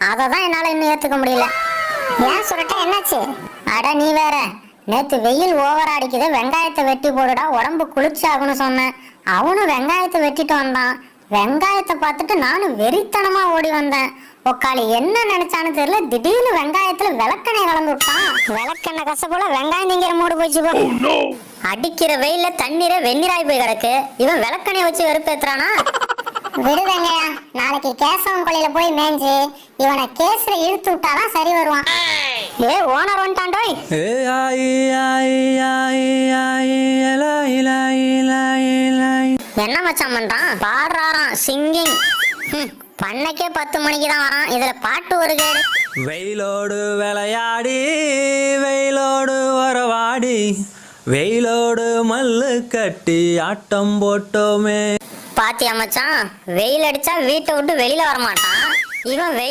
அதை தான் என்னால இன்னும் ஏத்துக்க முடியல. ஏன் சுரட்டா, என்னாச்சு? அட நீ வேற, நேத்து வெயில் ஓவரா அடிக்குது, வெங்காயத்தை வெட்டி போடுடா உடம்பு குளிர்ச்சாகுன்னு சொன்னேன். அவனும் வெங்காயத்தை வெட்டிட்டு வந்தான். வெங்காயத்தை பார்த்துட்டு நானும் வெறித்தனமா ஓடி வந்தேன். உக்காளி என்ன நினைச்சான்னு தெரியல, திடீர்னு வெங்காயத்துல விளக்கெண்ணெய் கலந்து விட்டான். விளக்கெண்ணெய் கசப்போல வெங்காயம் திங்கிற மூடு போச்சு போ. அடிக்கிற வெயில தண்ணீரை வெந்நீராய் போய் கிடக்கு, இவன் விளக்கெண்ணெய் வச்சு வெறுப்பேத்துறானா? விடுவேங்கய்யா, நாளைக்கு கேசவன் கொள்ளையில போய் மேய்ஞ்சு இவனை கேஸ்ல இழுத்து விட்டாதான் சரி வருவான். ஏ ஓனர் வந்துட்டாண்டோய். என்ன மச்சான் பண்றான்? பாடுறாராம், சிங்கிங். பண்ணைக்கே 10 மணிக்கு தான் வரான், இதுல பாட்டு ஒரு கேடு. வெயிலோடு விளையாடி வெயிலோடு வரவாடி வெயிலோடு மல்லு கட்டி ஆட்டம் போட்டோமே. பாத்தியா மச்சான், வெயில் அடிச்சா வீட்டை விட்டு வெளியில வர மாட்டான். இவன் வெயில்